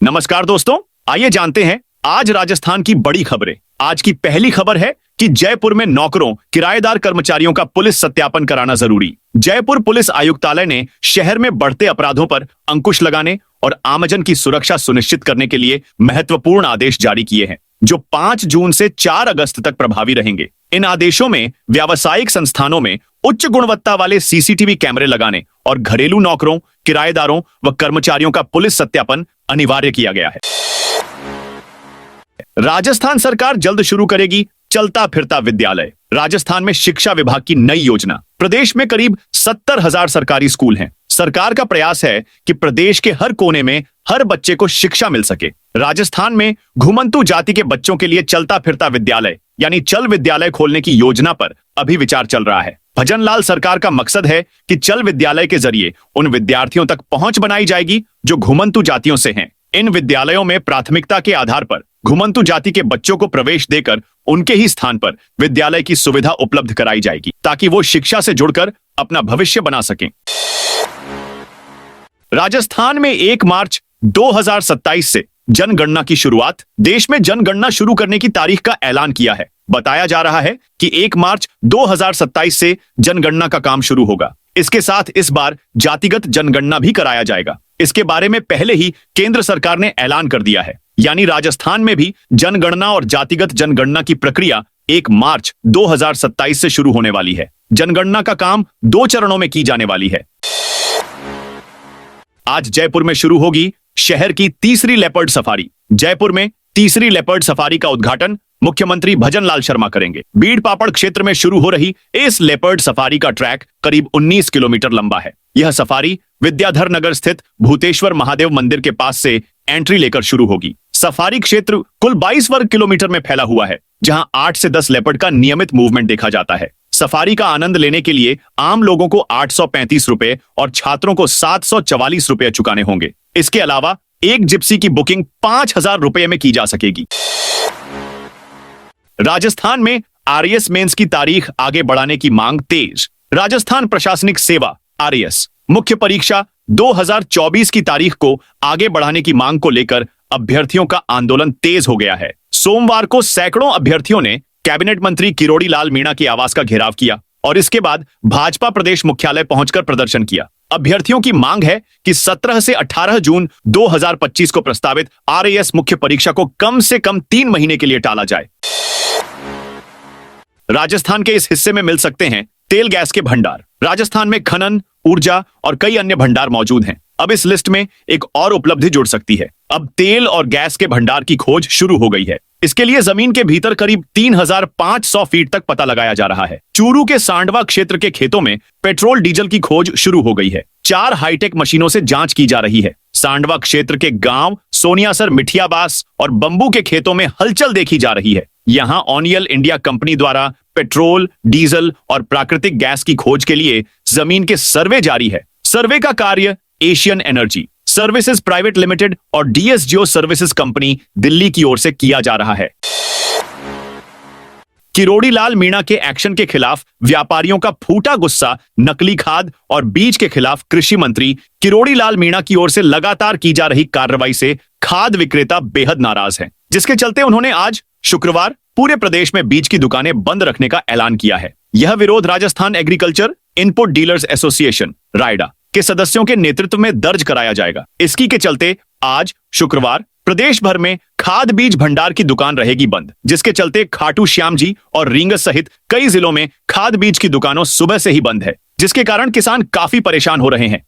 नमस्कार दोस्तों, आइए जानते हैं आज राजस्थान की बड़ी खबरें। आज की पहली खबर है कि जयपुर में नौकरों, किराएदार कर्मचारियों का पुलिस सत्यापन कराना जरूरी। जयपुर पुलिस आयुक्तालय ने शहर में बढ़ते अपराधों पर अंकुश लगाने और आमजन की सुरक्षा सुनिश्चित करने के लिए महत्वपूर्ण आदेश जारी किए हैं, जो 5 जून से 4 अगस्त तक प्रभावी रहेंगे। इन आदेशों में व्यावसायिक संस्थानों में उच्च गुणवत्ता वाले सीसीटीवी कैमरे लगाने और घरेलू नौकरों, किराएदारों व कर्मचारियों का पुलिस सत्यापन अनिवार्य किया गया है। राजस्थान सरकार जल्द शुरू करेगी चलता फिरता विद्यालय। राजस्थान में शिक्षा विभाग की नई योजना। प्रदेश में करीब 70,000 सरकारी स्कूल हैं। सरकार का प्रयास है कि प्रदेश के हर कोने में हर बच्चे को शिक्षा मिल सके। राजस्थान में घुमंतु जाति के बच्चों के लिए चलता फिरता विद्यालय यानी चल विद्यालय खोलने की योजना पर अभी विचार चल रहा है। भजनलाल सरकार का मकसद है कि चल विद्यालय के जरिए उन विद्यार्थियों तक पहुंच बनाई जाएगी जो घुमंतु जातियों से हैं। इन विद्यालयों में प्राथमिकता के आधार पर घुमंतु जाति के बच्चों को प्रवेश देकर उनके ही स्थान पर विद्यालय की सुविधा उपलब्ध कराई जाएगी, ताकि वो शिक्षा से जुड़कर अपना भविष्य बना सकें। राजस्थान में 1 मार्च 2027 से जनगणना की शुरुआत। देश में जनगणना शुरू करने की तारीख का ऐलान किया है। बताया जा रहा है कि 1 मार्च 2027 से जनगणना का काम शुरू होगा। इसके साथ इस बार जातिगत जनगणना भी कराया जाएगा। इसके बारे में पहले ही केंद्र सरकार ने ऐलान कर दिया है, यानी राजस्थान में भी जनगणना और जातिगत जनगणना की प्रक्रिया 1 मार्च 2027 से शुरू होने वाली है। जनगणना का काम 2 चरणों में की जाने वाली है। आज जयपुर में शुरू होगी शहर की तीसरी लेपर्ड सफारी। जयपुर में तीसरी लेपर्ड सफारी का उद्घाटन मुख्यमंत्री भजनलाल शर्मा करेंगे। बीड़ पापड़ क्षेत्र में शुरू हो रही इस लेपर्ड सफारी का ट्रैक करीब 19 किलोमीटर लंबा है। यह सफारी विद्याधर नगर स्थित भूतेश्वर महादेव मंदिर के पास से एंट्री लेकर शुरू होगी। सफारी क्षेत्र कुल 22 वर्ग किलोमीटर में फैला हुआ है, जहां 8 से 10 लेपर्ड का नियमित मूवमेंट देखा जाता है। सफारी का आनंद लेने के लिए आम लोगों को 835 रुपए और छात्रों को 744 रुपए चुकाने होंगे। इसके अलावा एक जिप्सी की बुकिंग 5,000 रुपए में की जा सकेगी। राजस्थान में आरएएस मेंस की तारीख आगे बढ़ाने की मांग तेज। राजस्थान प्रशासनिक सेवा आरएएस मुख्य परीक्षा 2024 की तारीख को आगे बढ़ाने की मांग को लेकर अभ्यर्थियों का आंदोलन तेज हो गया है। सोमवार को सैकड़ों अभ्यर्थियों ने कैबिनेट मंत्री किरोड़ी लाल मीणा के आवास का घेराव किया और इसके बाद भाजपा प्रदेश मुख्यालय पहुंचकर प्रदर्शन किया। अभ्यर्थियों की मांग है कि 17 से 18 जून 2025 को प्रस्तावित आरएएस मुख्य परीक्षा को कम से कम 3 महीने के लिए टाला जाए। राजस्थान के इस हिस्से में मिल सकते हैं तेल गैस के भंडार। राजस्थान में खनन, ऊर्जा और कई अन्य भंडार मौजूद हैं। अब इस लिस्ट में एक और उपलब्धि जुड़ सकती है। अब तेल और गैस के भंडार की खोज शुरू हो गई है। इसके लिए जमीन के भीतर करीब 3,500 फीट तक पता लगाया जा रहा है। चूरू के सांडवा क्षेत्र के खेतों में पेट्रोल डीजल की खोज शुरू हो गई है। 4 हाईटेक मशीनों से जांच की जा रही है। सांडवा क्षेत्र के गांव सोनियासर, मिठियाबास और बंबू के खेतों में हलचल देखी जा रही है। यहाँ ऑनियल इंडिया कंपनी द्वारा पेट्रोल, डीजल और प्राकृतिक गैस की खोज के लिए जमीन के सर्वे जारी है। सर्वे का कार्य Asian energy services private limited और डीएस जियो सर्विसेज कंपनी दिल्ली की ओर से किया जा रहा है। किरोड़ी लाल मीणा के एक्शन के खिलाफ व्यापारियों का फूटा गुस्सा। नकली खाद और बीज के खिलाफ कृषि मंत्री किरोड़ी लाल मीणा की ओर से लगातार की जा रही कार्रवाई से खाद विक्रेता बेहद नाराज हैं, जिसके चलते उन्होंने आज शुक्रवार पूरे प्रदेश में बीज की दुकानें बंद रखने का ऐलान किया है। यह विरोध Rajasthan agriculture input dealers association रायडा के सदस्यों के नेतृत्व में दर्ज कराया जाएगा। इसकी के चलते आज शुक्रवार प्रदेश भर में खाद बीज भंडार की दुकान रहेगी बंद, जिसके चलते खाटू श्याम जी और रींगस सहित कई जिलों में खाद बीज की दुकानों सुबह से ही बंद है, जिसके कारण किसान काफी परेशान हो रहे हैं।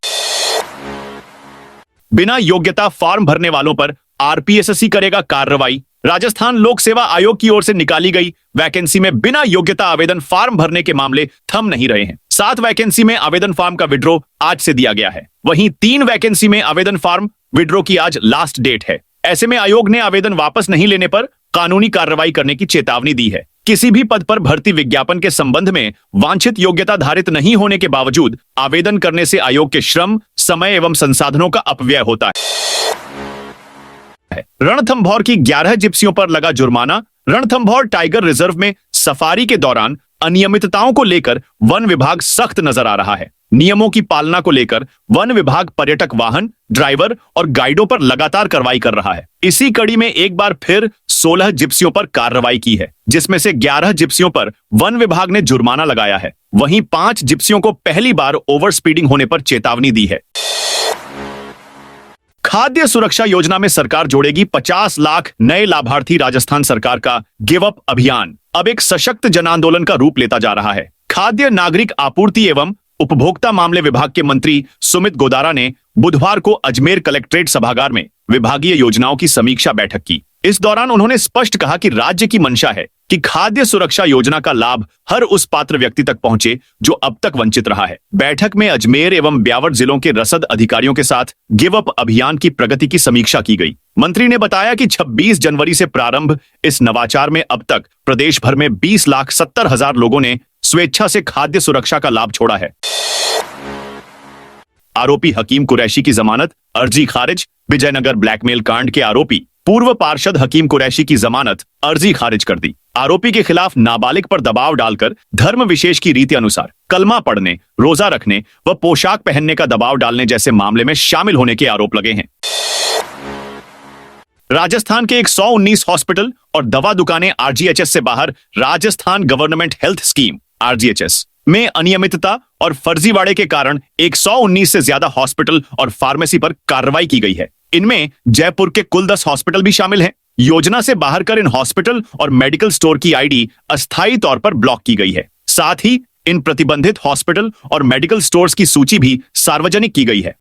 बिना योग्यता फॉर्म भरने वालों पर आरपीएसएससी करेगा कार्रवाई। राजस्थान लोक सेवा आयोग की ओर से निकाली गई वैकेंसी में बिना योग्यता आवेदन फॉर्म भरने के मामले थम नहीं रहे हैं। 7 वैकेंसी में आवेदन फॉर्म का विड्रॉ आज से दिया गया है। वहीं 3 वैकेंसी में आवेदन फॉर्म विड्रॉ की आज लास्ट डेट है। ऐसे में आयोग ने आवेदन वापस नहीं लेने पर कानूनी कार्रवाई करने की चेतावनी दी है। किसी भी पद पर भर्ती विज्ञापन के संबंध में वांछित योग्यता धारित नहीं होने के बावजूद आवेदन करने से आयोग के श्रम, समय एवं संसाधनों का अपव्यय होता है। रणथंभौर की 11 जिप्सियों पर लगा जुर्माना। रणथंभौर टाइगर रिजर्व में सफारी के दौरान अनियमितताओं को लेकर वन विभाग सख्त नजर आ रहा है। नियमों की पालना को लेकर वन विभाग पर्यटक वाहन, ड्राइवर और गाइडों पर लगातार कार्रवाई कर रहा है। इसी कड़ी में एक बार फिर 16 जिप्सियों पर कार्रवाई की है, जिसमें से 11 जिप्सियों पर वन विभाग ने जुर्माना लगाया है। वहीं 5 जिप्सियों को पहली बार ओवर स्पीडिंग होने पर चेतावनी दी है। खाद्य सुरक्षा योजना में सरकार जोड़ेगी 50 लाख नए लाभार्थी। राजस्थान सरकार का गिव अप अभियान अब एक सशक्त जन आंदोलन का रूप लेता जा रहा है। खाद्य नागरिक आपूर्ति एवं उपभोक्ता मामले विभाग के मंत्री सुमित गोदारा ने बुधवार को अजमेर कलेक्ट्रेट सभागार में विभागीय योजनाओं की समीक्षा बैठक की। इस दौरान उन्होंने स्पष्ट कहा कि राज्य की मंशा है कि खाद्य सुरक्षा योजना का लाभ हर उस पात्र व्यक्ति तक पहुंचे जो अब तक वंचित रहा है। बैठक में अजमेर एवं ब्यावर जिलों के रसद अधिकारियों के साथ गिव अप अभियान की प्रगति की समीक्षा की गई। मंत्री ने बताया कि 26 जनवरी से प्रारंभ इस नवाचार में अब तक प्रदेश भर में 20,70,000 लोगों ने स्वेच्छा से खाद्य सुरक्षा का लाभ छोड़ा है। आरोपी हकीम कुरैशी की जमानत अर्जी खारिज। विजयनगर ब्लैकमेल कांड के आरोपी पूर्व पार्षद हकीम कुरैशी की जमानत अर्जी खारिज कर दी। आरोपी के खिलाफ नाबालिग पर दबाव डालकर धर्म विशेष की रीति अनुसार कलमा पढ़ने, रोजा रखने व पोशाक पहनने का दबाव डालने जैसे मामले में शामिल होने के आरोप लगे हैं। राजस्थान के 119 हॉस्पिटल और दवा दुकानें आरजीएचएस से बाहर। Rajasthan government health scheme RGHS में अनियमितता और फर्जीवाड़े के कारण 119 से ज्यादा हॉस्पिटल और फार्मेसी पर कार्रवाई की गई है। इनमें जयपुर के कुल 10 हॉस्पिटल भी शामिल हैं। योजना से बाहर कर इन हॉस्पिटल और मेडिकल स्टोर की आईडी अस्थायी तौर पर ब्लॉक की गई है। साथ ही इन प्रतिबंधित हॉस्पिटल और मेडिकल स्टोर्स की सूची भी सार्वजनिक की गई है।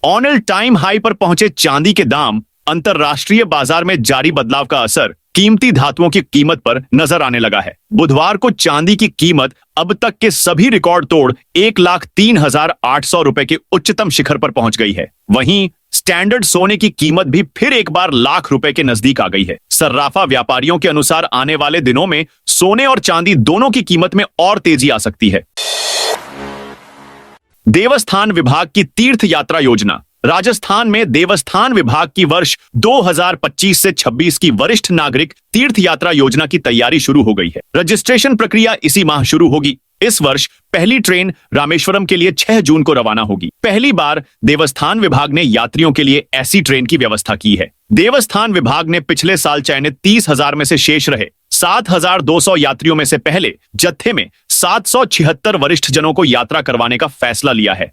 ऑन एल टाइम हाई पर पहुंचे चांदी के दाम। अंतरराष्ट्रीय बाजार में जारी बदलाव का असर कीमती धातुओं की कीमत पर नजर आने लगा है। बुधवार को चांदी की कीमत अब तक के सभी रिकॉर्ड तोड़ 1,03,800 रुपए के उच्चतम शिखर पर पहुंच गई है। वहीं स्टैंडर्ड सोने की कीमत भी फिर एक बार लाख रुपए के नजदीक आ गई है। सर्राफा व्यापारियों के अनुसार आने वाले दिनों में सोने और चांदी दोनों की कीमत में और तेजी आ सकती है। देवस्थान विभाग की तीर्थ यात्रा योजना। राजस्थान में देवस्थान विभाग की वर्ष 2025 से 26 की वरिष्ठ नागरिक तीर्थ यात्रा योजना की तैयारी शुरू हो गई है। रजिस्ट्रेशन प्रक्रिया इसी माह शुरू होगी। इस वर्ष पहली ट्रेन रामेश्वरम के लिए 6 जून को रवाना होगी। पहली बार देवस्थान विभाग ने यात्रियों के लिए ऐसी ट्रेन की व्यवस्था की है। देवस्थान विभाग ने पिछले साल चयनित 30,000 में से शेष रहे 7,200 यात्रियों में से पहले जत्थे में 776 वरिष्ठ जनों को यात्रा करवाने का फैसला लिया है।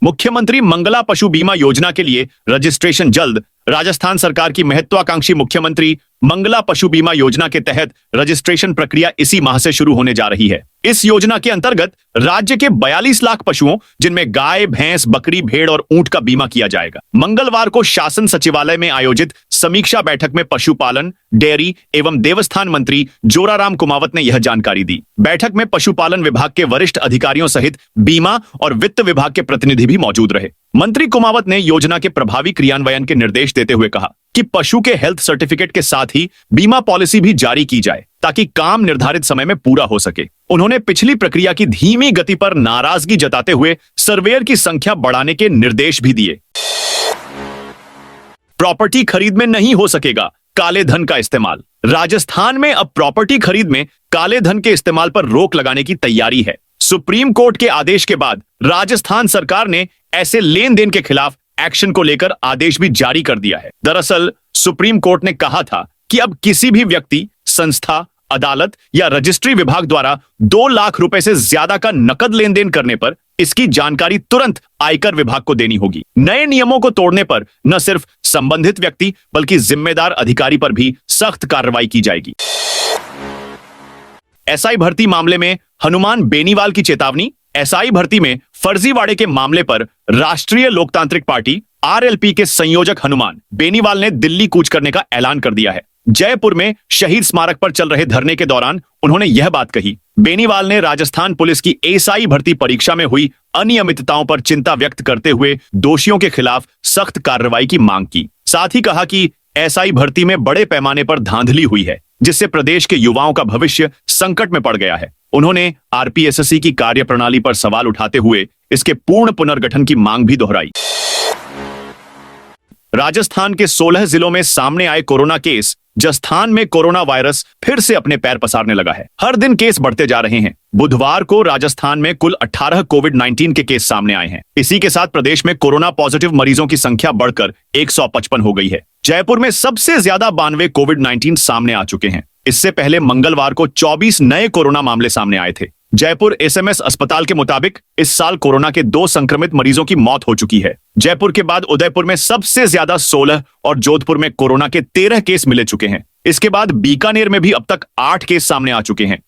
मुख्यमंत्री मंगला पशु बीमा योजना के लिए रजिस्ट्रेशन जल्द। राजस्थान सरकार की महत्वाकांक्षी मुख्यमंत्री मंगला पशु बीमा योजना के तहत रजिस्ट्रेशन प्रक्रिया इसी माह से शुरू होने जा रही है। इस योजना के अंतर्गत राज्य के 42 लाख पशुओं, जिनमें गाय, भैंस, बकरी, भेड़ और ऊंट का बीमा किया जाएगा। मंगलवार को शासन सचिवालय में आयोजित समीक्षा बैठक में पशुपालन, डेयरी एवं देवस्थान मंत्री जोराराम कुमावत ने यह जानकारी दी। बैठक में पशुपालन विभाग के वरिष्ठ अधिकारियों सहित बीमा और वित्त विभाग के प्रतिनिधि भी मौजूद रहे। मंत्री कुमावत ने योजना के प्रभावी क्रियान्वयन के निर्देश देते हुए कहा कि पशु के हेल्थ सर्टिफिकेट के साथ ही बीमा पॉलिसी भी जारी की जाए ताकि काम निर्धारित समय में पूरा हो सके। उन्होंने पिछली प्रक्रिया की धीमी गति पर नाराजगी जताते हुए सर्वेयर की संख्या बढ़ाने के निर्देश भी दिए। प्रॉपर्टी खरीद में नहीं हो सकेगा काले धन का इस्तेमाल। राजस्थान में अब प्रॉपर्टी खरीद में काले धन के इस्तेमाल पर रोक लगाने की तैयारी है। सुप्रीम कोर्ट के आदेश के बाद राजस्थान सरकार ने ऐसे लेन देन के खिलाफ एक्शन को लेकर आदेश भी जारी कर दिया है। दरअसल सुप्रीम कोर्ट ने कहा था कि अब किसी भी व्यक्ति, संस्था, अदालत या रजिस्ट्री विभाग द्वारा 2 लाख रुपए से ज्यादा का नकद लेन देन करने पर इसकी जानकारी तुरंत आयकर विभाग को देनी होगी। नए नियमों को तोड़ने पर न सिर्फ संबंधित व्यक्ति बल्कि जिम्मेदार अधिकारी पर भी सख्त कार्रवाई की जाएगी। एसआई भर्ती मामले में हनुमान बेनीवाल की चेतावनी। एसआई भर्ती में फर्जीवाड़े के मामले पर राष्ट्रीय लोकतांत्रिक पार्टी आरएलपी के संयोजक हनुमान बेनीवाल ने दिल्ली कूच करने का ऐलान कर दिया है। जयपुर में शहीद स्मारक पर चल रहे धरने के दौरान उन्होंने यह बात कही। बेनीवाल ने राजस्थान पुलिस की एसआई भर्ती परीक्षा में हुई अनियमितताओं पर चिंता व्यक्त करते हुए दोषियों के खिलाफ सख्त कार्रवाई की मांग की। साथ ही कहा कि एसआई भर्ती में बड़े पैमाने पर धांधली हुई है, जिससे प्रदेश के युवाओं का भविष्य संकट में पड़ गया है। उन्होंने आरपीएसएससी की कार्यप्रणाली पर सवाल उठाते हुए इसके पूर्ण पुनर्गठन की मांग भी दोहराई। राजस्थान के 16 जिलों में सामने आए कोरोना केस। जस्थान में कोरोना वायरस फिर से अपने पैर पसारने लगा है। हर दिन केस बढ़ते जा रहे हैं। बुधवार को राजस्थान में कुल 18 कोविड-19 के केस सामने आए हैं। इसी के साथ प्रदेश में कोरोना पॉजिटिव मरीजों की संख्या बढ़कर 155 हो गई है। जयपुर में सबसे ज्यादा 92 कोविड-19 सामने आ चुके हैं। इससे पहले मंगलवार को 24 नए कोरोना मामले सामने आए थे। जयपुर एसएमएस अस्पताल के मुताबिक इस साल कोरोना के 2 संक्रमित मरीजों की मौत हो चुकी है। जयपुर के बाद उदयपुर में सबसे ज्यादा 16 और जोधपुर में कोरोना के 13 केस मिले चुके हैं। इसके बाद बीकानेर में भी अब तक 8 केस सामने आ चुके हैं।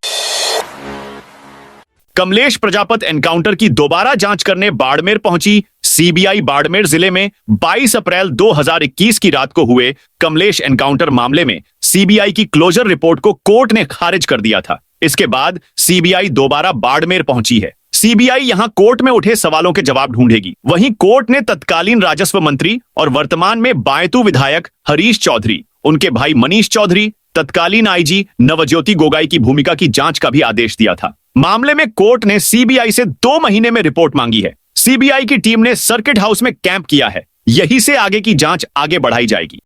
कमलेश प्रजापत एनकाउंटर की दोबारा जांच करने बाड़मेर पहुंची सीबीआई। बाड़मेर जिले में 22 अप्रैल 2021 की रात को हुए कमलेश एनकाउंटर मामले में सीबीआई की क्लोजर रिपोर्ट को कोर्ट ने खारिज कर दिया था। इसके बाद सीबीआई दोबारा बाड़मेर पहुंची है। सीबीआई यहां कोर्ट में उठे सवालों के जवाब ढूंढेगी। वहीं कोर्ट ने तत्कालीन राजस्व मंत्री और वर्तमान में बायतू विधायक हरीश चौधरी, उनके भाई मनीष चौधरी, तत्कालीन आईजी नवज्योति गोगाई की भूमिका की जांच का भी आदेश दिया था। मामले में कोर्ट ने सीबीआई से 2 महीने में रिपोर्ट मांगी है। सीबीआई की टीम ने सर्किट हाउस में कैंप किया है। यहीं से आगे की जांच आगे बढ़ाई जाएगी।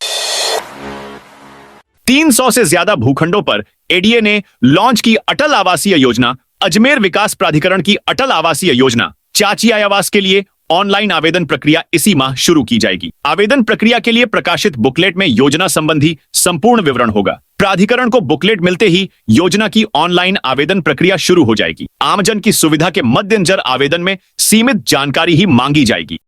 300 से ज्यादा भूखंडों पर एडीए ने लॉन्च की अटल आवासीय योजना। अजमेर विकास प्राधिकरण की अटल आवासीय योजना चाची आवास के लिए ऑनलाइन आवेदन प्रक्रिया इसी माह शुरू की जाएगी। आवेदन प्रक्रिया के लिए प्रकाशित बुकलेट में योजना संबंधी संपूर्ण विवरण होगा। प्राधिकरण को बुकलेट मिलते ही योजना की ऑनलाइन आवेदन प्रक्रिया शुरू हो जाएगी। आमजन की सुविधा के मद्देनजर आवेदन में सीमित जानकारी ही मांगी जाएगी।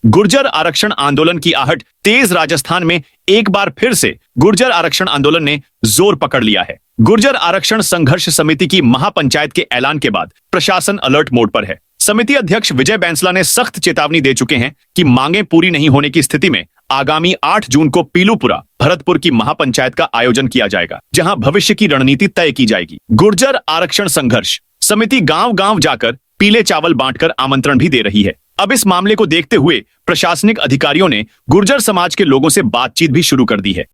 गुर्जर आरक्षण आंदोलन की आहट तेज। राजस्थान में एक बार फिर से गुर्जर आरक्षण आंदोलन ने जोर पकड़ लिया है। गुर्जर आरक्षण संघर्ष समिति की महापंचायत के ऐलान के बाद प्रशासन अलर्ट मोड पर है। समिति अध्यक्ष विजय बैंसला ने सख्त चेतावनी दे चुके हैं कि मांगे पूरी नहीं होने की स्थिति में आगामी 8 जून को पीलूपुरा भरतपुर की महापंचायत का आयोजन किया जाएगा, जहां भविष्य की रणनीति तय की जाएगी। गुर्जर आरक्षण संघर्ष समिति गांव-गांव जाकर पीले चावल बांटकर आमंत्रण भी दे रही है। अब इस मामले को देखते हुए प्रशासनिक अधिकारियों ने गुर्जर समाज के लोगों से बातचीत भी शुरू कर दी है।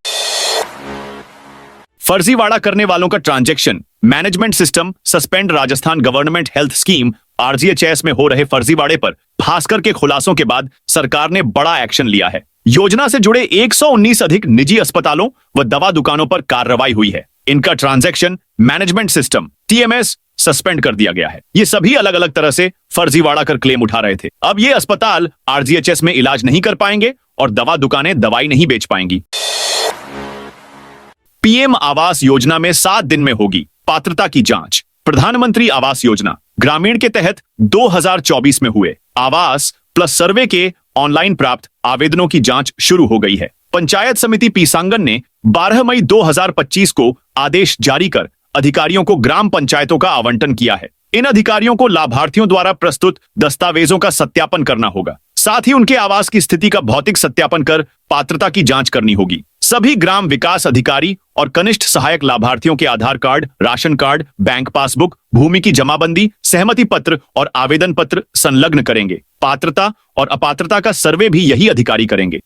फर्जीवाड़ा करने वालों का transaction management system suspend. Rajasthan government health scheme RGHS में हो रहे फर्जीवाड़े पर भास्कर के खुलासों के बाद सरकार ने बड़ा एक्शन लिया है। योजना से जुड़े 119 अधिक निजी अस्पतालों व दवा दुकानों पर कार्रवाई हुई है। इनका transaction management system TMS suspend कर दिया गया है। ये सभी अलग अलग तरह से फर्जीवाड़ा कर क्लेम उठा रहे थे। अब ये अस्पताल आरजीएचएस में इलाज नहीं कर पाएंगे और दवा दुकानें दवाई नहीं बेच पाएंगी। पीएम आवास योजना में 7 दिन में होगी पात्रता की जांच। प्रधानमंत्री आवास योजना ग्रामीण के तहत 2024 में हुए आवास प्लस सर्वे के ऑनलाइन प्राप्त आवेदनों की जांच शुरू हो गई है। पंचायत समिति पीसांगन ने 12 मई 2025 को आदेश जारी कर अधिकारियों को ग्राम पंचायतों का आवंटन किया है। इन अधिकारियों को लाभार्थियों द्वारा प्रस्तुत दस्तावेजों का सत्यापन करना होगा। साथ ही उनके आवास की स्थिति का भौतिक सत्यापन कर पात्रता की जांच करनी होगी। सभी ग्राम विकास अधिकारी और कनिष्ठ सहायक लाभार्थियों के Aadhaar card, ration card, bank passbook, भूमि की जमाबंदी, सहमति पत्र और आवेदन पत्र संलग्न करेंगे। पात्रता और अपात्रता का सर्वे भी यही अधिकारी करेंगे।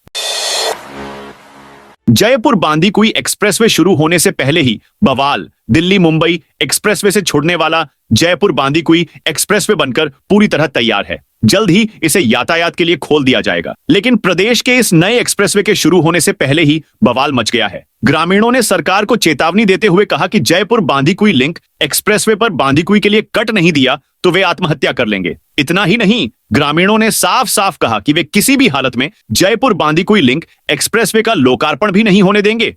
जयपुर बांदीकुई एक्सप्रेसवे शुरू होने से पहले ही बवाल। दिल्ली मुंबई एक्सप्रेसवे से छोड़ने वाला जयपुर बांदीकुई एक्सप्रेसवे बनकर पूरी तरह तैयार है। जल्द ही इसे यातायात के लिए खोल दिया जाएगा। लेकिन प्रदेश के इस नए एक्सप्रेसवे के शुरू होने से पहले ही बवाल मच गया है। ग्रामीणों ने सरकार को चेतावनी देते हुए कहा कि जयपुर बांदीकुई लिंक एक्सप्रेसवे पर बांदीकुई के लिए कट नहीं दिया तो वे आत्महत्या कर लेंगे। इतना ही नहीं, ग्रामीणों ने साफ साफ कहा कि वे किसी भी हालत में जयपुर बांदीकुई लिंक एक्सप्रेसवे का लोकार्पण भी नहीं होने देंगे।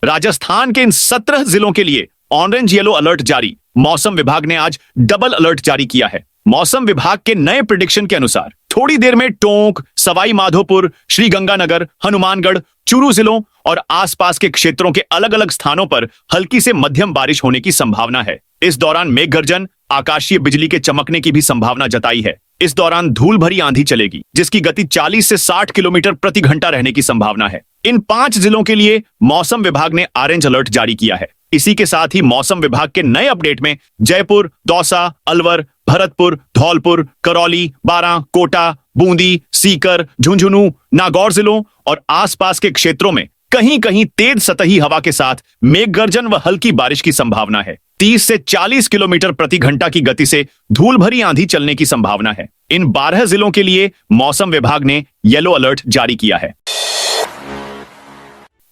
राजस्थान के इन 17 जिलों के लिए ऑरेंज येलो अलर्ट जारी। मौसम विभाग ने आज डबल अलर्ट जारी किया है। मौसम विभाग के नए प्रिडिक्शन के अनुसार थोड़ी देर में टोंक, सवाई माधोपुर, श्रीगंगानगर, हनुमानगढ़, चूरू जिलों और आसपास के क्षेत्रों के अलग अलग स्थानों पर हल्की से मध्यम बारिश होने की संभावना है। इस दौरान मेघ गर्जन, आकाशीय बिजली के चमकने की भी संभावना जताई है। इस दौरान धूल भरी आंधी चलेगी, जिसकी गति 40 से 60 किलोमीटर प्रति घंटा रहने की संभावना है। इन 5 जिलों के लिए मौसम विभाग ने ऑरेंज अलर्ट जारी किया है। इसी के साथ ही मौसम विभाग के नए अपडेट में जयपुर, दौसा, अलवर, भरतपुर, धौलपुर, करौली, बारां, कोटा, बूंदी, सीकर, झुंझुनू, नागौर जिलों और आसपास के क्षेत्रों में कहीं कहीं तेज सतही हवा के साथ मेघ गर्जन व हल्की बारिश की संभावना है। 30 से 40 किलोमीटर प्रति घंटा की गति से धूल भरी आंधी चलने की संभावना है। इन 12 जिलों के लिए मौसम विभाग ने येलो अलर्ट जारी किया है।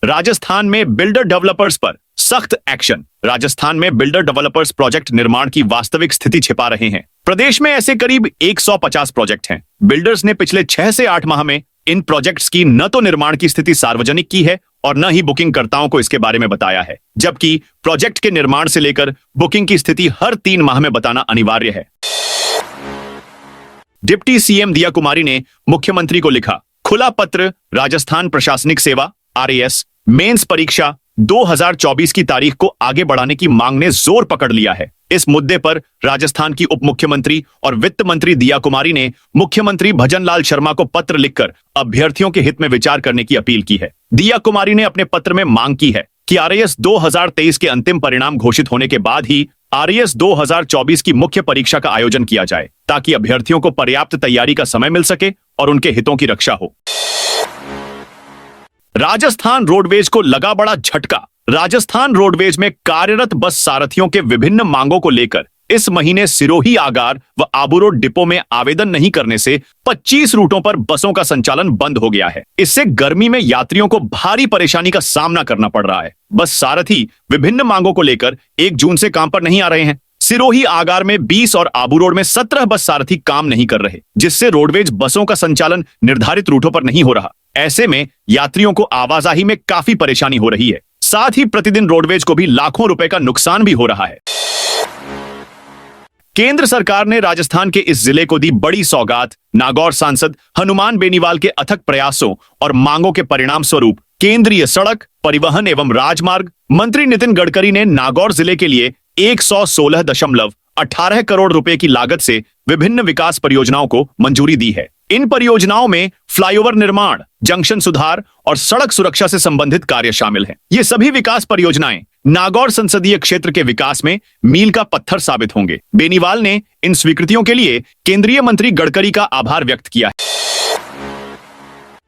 राजस्थान में बिल्डर डेवलपर्स पर सख्त एक्शन। राजस्थान में बिल्डर डेवलपर्स प्रोजेक्ट निर्माण की वास्तविक स्थिति छिपा रहे हैं। प्रदेश में ऐसे करीब 150 प्रोजेक्ट हैं। बिल्डर्स ने पिछले 6 से 8 माह में इन प्रोजेक्ट्स की न तो निर्माण की स्थिति सार्वजनिक की है और न ही बुकिंगकर्ताओं को इसके बारे में बताया है, जबकि प्रोजेक्ट के निर्माण से लेकर बुकिंग की स्थिति हर 3 माह में बताना अनिवार्य है। डिप्टी सीएम दिया कुमारी ने मुख्यमंत्री को लिखा खुला पत्र। राजस्थान प्रशासनिक सेवा RAS मेंस परीक्षा 2024 की तारीख को आगे बढ़ाने की मांग ने जोर पकड़ लिया है। इस मुद्दे पर राजस्थान की उप मुख्यमंत्री और वित्त मंत्री दिया कुमारी ने मुख्यमंत्री भजनलाल शर्मा को पत्र लिखकर अभ्यर्थियों के हित में विचार करने की अपील की है। दिया कुमारी ने अपने पत्र में मांग की है कि RAS 2023 के अंतिम परिणाम घोषित होने के बाद ही RAS 2024 की मुख्य परीक्षा का आयोजन किया जाए, ताकि अभ्यर्थियों को पर्याप्त तैयारी का समय मिल सके और उनके हितों की रक्षा हो। राजस्थान रोडवेज को लगा बड़ा झटका। राजस्थान रोडवेज में कार्यरत बस सारथियों के विभिन्न मांगों को लेकर इस महीने सिरोही आगार व आबू रोड डिपो में आवेदन नहीं करने से 25 रूटों पर बसों का संचालन बंद हो गया है। इससे गर्मी में यात्रियों को भारी परेशानी का सामना करना पड़ रहा है। बस सारथी विभिन्न मांगों को लेकर 1 जून से काम पर नहीं आ रहे हैं। सिरोही आगार में 20 और आबू रोड में 17 बस सारथी काम नहीं कर रहे, जिससे रोडवेज बसों का संचालन निर्धारित रूटों पर नहीं हो रहा। ऐसे में यात्रियों को आवाजाही में काफी परेशानी हो रही है। साथ ही प्रतिदिन रोडवेज को भी लाखों रुपए का नुकसान भी हो रहा है। केंद्र सरकार ने राजस्थान के इस जिले को दी बड़ी सौगात। नागौर सांसद हनुमान बेनीवाल के अथक प्रयासों और मांगों के परिणाम स्वरूप केंद्रीय सड़क परिवहन एवं राजमार्ग मंत्री नितिन गडकरी ने नागौर जिले के लिए 116.18 करोड़ रुपए की लागत से विभिन्न विकास परियोजनाओं को मंजूरी दी है। इन परियोजनाओं में फ्लाईओवर निर्माण, जंक्शन सुधार और सड़क सुरक्षा से संबंधित कार्य शामिल हैं। ये सभी विकास परियोजनाएं नागौर संसदीय क्षेत्र के विकास में मील का पत्थर साबित होंगे। बेनीवाल ने इन स्वीकृतियों के लिए केंद्रीय मंत्री गडकरी का आभार व्यक्त किया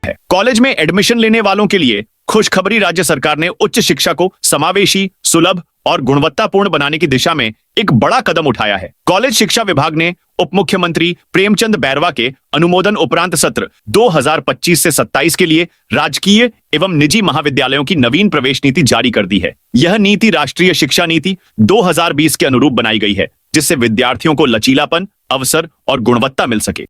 है। कॉलेज में एडमिशन लेने वालों के लिए खुशखबरी। राज्य सरकार ने उच्च शिक्षा को समावेशी, सुलभ और गुणवत्तापूर्ण बनाने की दिशा में एक बड़ा कदम उठाया है। कॉलेज शिक्षा विभाग ने उप मुख्यमंत्री प्रेमचंद बैरवा के अनुमोदन उपरांत सत्र 2025 से 27 के लिए राजकीय एवं निजी महाविद्यालयों की नवीन प्रवेश नीति जारी कर दी है। यह नीति राष्ट्रीय शिक्षा नीति 2020 के अनुरूप बनाई गई है, जिससे विद्यार्थियों को लचीलापन, अवसर और गुणवत्ता मिल सके।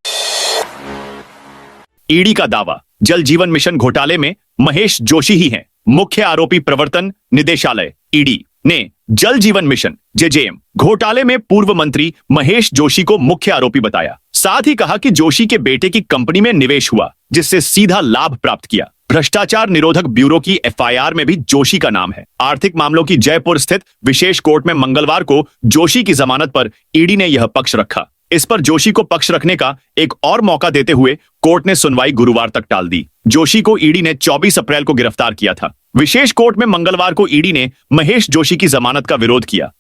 ईडी का दावा, जल जीवन मिशन घोटाले में महेश जोशी ही हैं मुख्य आरोपी। प्रवर्तन निदेशालय ईडी ने जल जीवन मिशन JJM घोटाले में पूर्व मंत्री महेश जोशी को मुख्य आरोपी बताया। साथ ही कहा कि जोशी के बेटे की कंपनी में निवेश हुआ, जिससे सीधा लाभ प्राप्त किया। भ्रष्टाचार निरोधक ब्यूरो की FIR में भी जोशी का नाम है। आर्थिक मामलों की जयपुर स्थित विशेष कोर्ट में मंगलवार को जोशी की जमानत पर ईडी ने यह पक्ष रखा। इस पर जोशी को पक्ष रखने का एक और मौका देते हुए कोर्ट ने सुनवाई गुरुवार तक टाल दी। जोशी को ईडी ने 24 अप्रैल को गिरफ्तार किया था। विशेष कोर्ट में मंगलवार को ईडी ने महेश जोशी की जमानत का विरोध किया।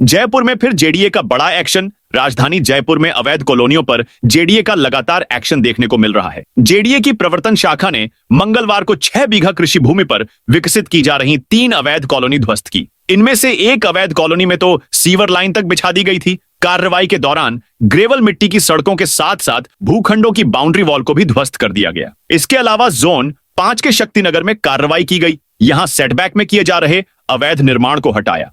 जयपुर में फिर JDA का बड़ा एक्शन। राजधानी जयपुर में अवैध कॉलोनियों पर JDA का लगातार एक्शन देखने को मिल रहा है। JDA की प्रवर्तन शाखा ने मंगलवार को 6 बीघा कृषि भूमि पर विकसित की जा रही 3 अवैध कॉलोनी ध्वस्त की। इनमें से एक अवैध कॉलोनी में तो सीवर लाइन तक बिछा दी गई थी। कार्रवाई के दौरान ग्रेवल मिट्टी की सड़कों के साथ साथ भूखंडों की बाउंड्री वॉल को भी ध्वस्त कर दिया गया। इसके अलावा जोन 5 के शक्तिनगर में कार्रवाई की गई। यहां सेटबैक में किए जा रहे अवैध निर्माण को हटाया।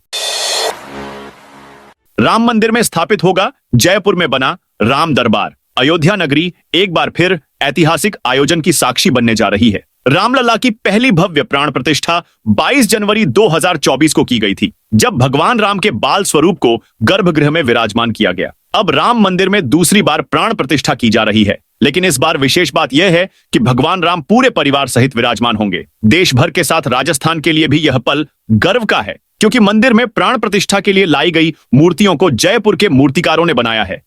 राम मंदिर में स्थापित होगा जयपुर में बना राम दरबार। अयोध्या नगरी एक बार फिर ऐतिहासिक आयोजन की साक्षी बनने जा रही है। रामलला की पहली भव्य प्राण प्रतिष्ठा 22 जनवरी 2024 को की गई थी, जब भगवान राम के बाल स्वरूप को गर्भगृह में विराजमान किया गया। अब राम मंदिर में दूसरी बार प्राण प्रतिष्ठा की जा रही है, लेकिन इस बार विशेष बात यह है कि भगवान राम पूरे परिवार सहित विराजमान होंगे। देश भर के साथ राजस्थान के लिए भी यह पल गर्व का है, क्योंकि मंदिर में प्राण प्रतिष्ठा के लिए लाई गई मूर्तियों को जयपुर के मूर्तिकारों ने बनाया है।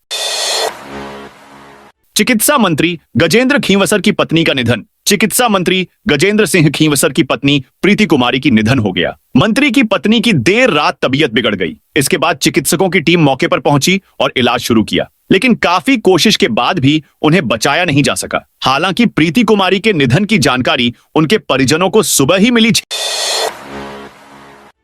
चिकित्सा मंत्री गजेंद्र खींवसर की पत्नी का निधन। चिकित्सा मंत्री गजेंद्र सिंह खींवसर की पत्नी प्रीति कुमारी की निधन हो गया। मंत्री की पत्नी की देर रात तबीयत बिगड़ गई। इसके बाद चिकित्सकों की टीम मौके पर पहुंची और इलाज शुरू किया, लेकिन काफी कोशिश के बाद भी उन्हें बचाया नहीं जा सका। हालांकि प्रीति कुमारी के निधन की जानकारी उनके परिजनों को सुबह ही मिली। 6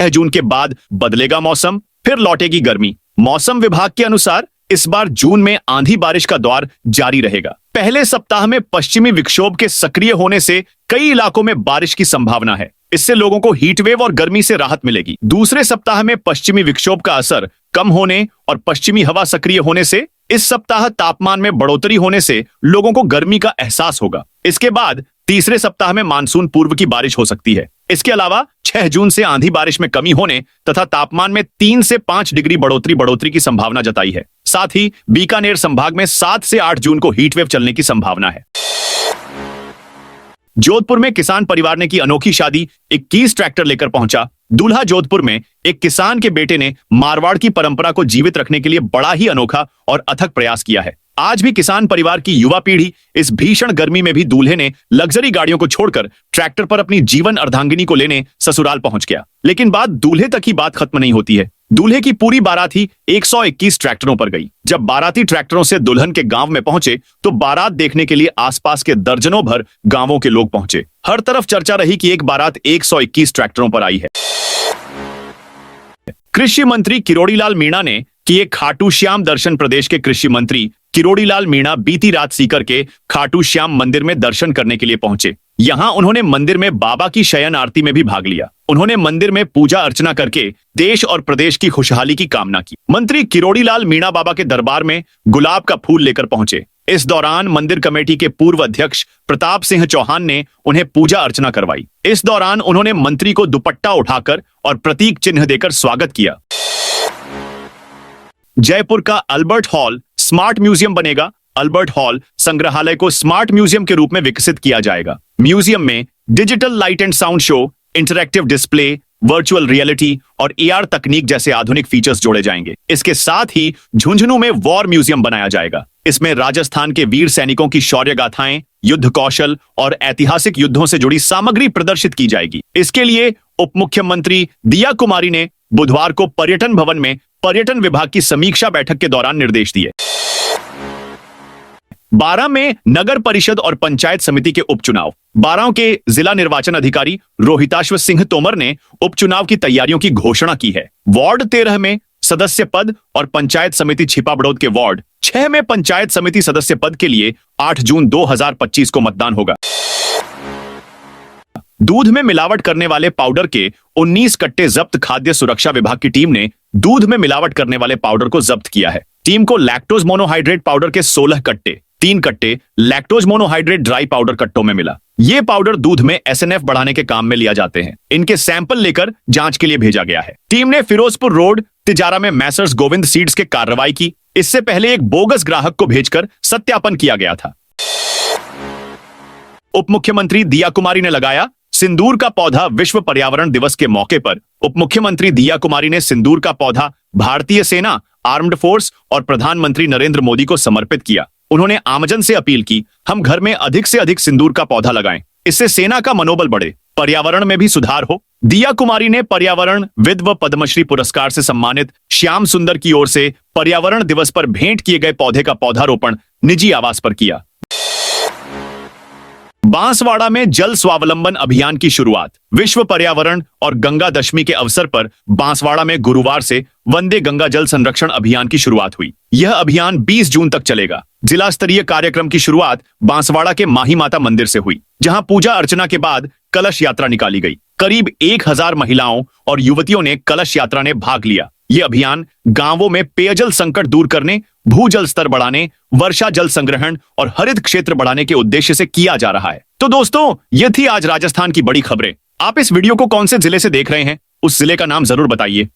जून के बाद बदलेगा मौसम, फिर लौटेगी गर्मी। मौसम विभाग के अनुसार इस बार जून में आंधी बारिश का दौर जारी रहेगा। पहले सप्ताह में पश्चिमी विक्षोभ के सक्रिय होने से कई इलाकों में बारिश की संभावना है। इससे लोगों को हीट वेव और गर्मी से राहत मिलेगी। दूसरे सप्ताह में पश्चिमी विक्षोभ का असर कम होने और पश्चिमी हवा सक्रिय होने से इस सप्ताह तापमान में बढ़ोतरी होने से लोगों को गर्मी का एहसास होगा। इसके बाद तीसरे सप्ताह में मानसून पूर्व की बारिश हो सकती है। इसके अलावा 6 जून से आंधी बारिश में कमी होने तथा तापमान में 3 से 5 डिग्री बढ़ोतरी की संभावना जताई है। साथ ही बीकानेर संभाग में 7 से 8 जून को हीट वेव चलने की संभावना है। जोधपुर में किसान परिवार ने की अनोखी शादी। 21 ट्रैक्टर लेकर पहुंचा दूल्हा। जोधपुर में एक किसान के बेटे ने मारवाड़ की परंपरा को जीवित रखने के लिए बड़ा ही अनोखा और अथक प्रयास किया है। आज भी किसान परिवार की युवा पीढ़ी इस भीषण गर्मी में भी दूल्हे ने लग्जरी गाड़ियों को छोड़कर ट्रैक्टर पर अपनी जीवन अर्धांगिनी को लेने ससुराल पहुंच गया। लेकिन बात दूल्हे तक ही बात खत्म नहीं होती है। दूल्हे की पूरी बारात ही 121 ट्रैक्टरों पर गई। जब बाराती ट्रैक्टरों से दुल्हन के गांव में पहुंचे तो बारात देखने के लिए आसपास के दर्जनों भर गांवों के लोग पहुंचे। हर तरफ चर्चा रही कि एक बारात 121 ट्रैक्टरों पर आई है। कृषि मंत्री किरोड़ीलाल मीणा ने किए खाटू श्याम दर्शन। प्रदेश के कृषि मंत्री किरोड़ीलाल मीणा बीती रात सीकर के खाटू श्याम मंदिर में दर्शन करने के लिए पहुंचे। यहां उन्होंने मंदिर में बाबा की शयन आरती में भी भाग लिया। उन्होंने मंदिर में पूजा अर्चना करके देश और प्रदेश की खुशहाली की कामना की। मंत्री किरोड़ीलाल मीणा बाबा के दरबार में गुलाब का फूल लेकर पहुंचे। इस दौरान मंदिर कमेटी के पूर्व अध्यक्ष प्रताप सिंह चौहान ने उन्हें पूजा अर्चना करवाई। इस दौरान उन्होंने मंत्री को दुपट्टा उठाकर और प्रतीक चिन्ह देकर स्वागत किया। जयपुर का अल्बर्ट हॉल स्मार्ट म्यूजियम बनेगा। अल्बर्ट हॉल संग्रहालय को स्मार्ट म्यूजियम के रूप में विकसित किया जाएगा। म्यूजियम में digital light and sound show, interactive display, virtual reality और एआर तकनीक जैसे आधुनिक फीचर्स जोड़े जाएंगे। इसके साथ ही झुंझुनू में वॉर म्यूजियम बनाया जाएगा। इसमें राजस्थान के वीर सैनिकों की शौर्य गाथाएं, युद्ध कौशल और ऐतिहासिक युद्धों से जुड़ी सामग्री प्रदर्शित की जाएगी। इसके लिए उप मुख्यमंत्री दिया कुमारी ने बुधवार को पर्यटन भवन में पर्यटन विभाग की समीक्षा बैठक के दौरान निर्देश दिए। 12 में नगर परिषद और पंचायत समिति के उपचुनाव। 12 के जिला निर्वाचन अधिकारी रोहिताश्व सिंह तोमर ने उपचुनाव की तैयारियों की घोषणा की है। वार्ड 13 में सदस्य पद और पंचायत समिति छिपाबड़ौद के वार्ड 6 में पंचायत समिति सदस्य पद के लिए 8 जून 2025 को मतदान होगा। दूध में मिलावट करने वाले पाउडर के 19 कट्टे जब्त। खाद्य सुरक्षा विभाग की टीम ने दूध में मिलावट करने वाले पाउडर को जब्त किया है। टीम को लैक्टोज मोनोहाइड्रेट पाउडर के 16 कट्टे, 3 कट्टे लैक्टोज मोनोहाइड्रेट ड्राई पाउडर कट्टों में मिला। ये पाउडर दूध में एसएनएफ बढ़ाने के काम में लिया जाते हैं। इनके सैंपल लेकर जांच के लिए भेजा गया है। टीम ने फिरोजपुर रोड तिजारा में मैसर्स गोविंद सीड्स के कार्रवाई की। इससे पहले एक बोगस ग्राहक को भेजकर सत्यापन किया गया था। उप मुख्यमंत्री दिया कुमारी ने लगाया सिंदूर का पौधा। विश्व पर्यावरण दिवस के मौके पर उप मुख्यमंत्री दिया कुमारी ने सिंदूर का पौधा भारतीय सेना, आर्म्ड फोर्स और प्रधानमंत्री नरेंद्र मोदी को समर्पित किया। उन्होंने आमजन से अपील की, हम घर में अधिक से अधिक सिंदूर का पौधा लगाएं। इससे सेना का मनोबल बढ़े, पर्यावरण में भी सुधार हो। दिया कुमारी ने पर्यावरण विद व पद्मश्री पुरस्कार से सम्मानित श्याम सुंदर की ओर से पर्यावरण दिवस पर भेंट किए गए पौधे का पौधारोपण निजी आवास पर किया। बांसवाड़ा में जल स्वावलंबन अभियान की शुरुआत। विश्व पर्यावरण और गंगा दशमी के अवसर पर बांसवाड़ा में गुरुवार से वंदे गंगा जल संरक्षण अभियान की शुरुआत हुई। यह अभियान 20 जून तक चलेगा। जिला स्तरीय कार्यक्रम की शुरुआत बांसवाड़ा के माही माता मंदिर से हुई, जहां पूजा अर्चना के बाद कलश यात्रा निकाली गई। करीब 1000 महिलाओं और युवतियों ने कलश यात्रा में भाग लिया। ये अभियान गांवों में पेयजल संकट दूर करने, भूजल स्तर बढ़ाने, वर्षा जल संग्रहण और हरित क्षेत्र बढ़ाने के उद्देश्य से किया जा रहा है। तो दोस्तों, ये थी आज राजस्थान की बड़ी खबरें। आप इस वीडियो को कौन से जिले से देख रहे हैं, उस जिले का नाम जरूर बताइए।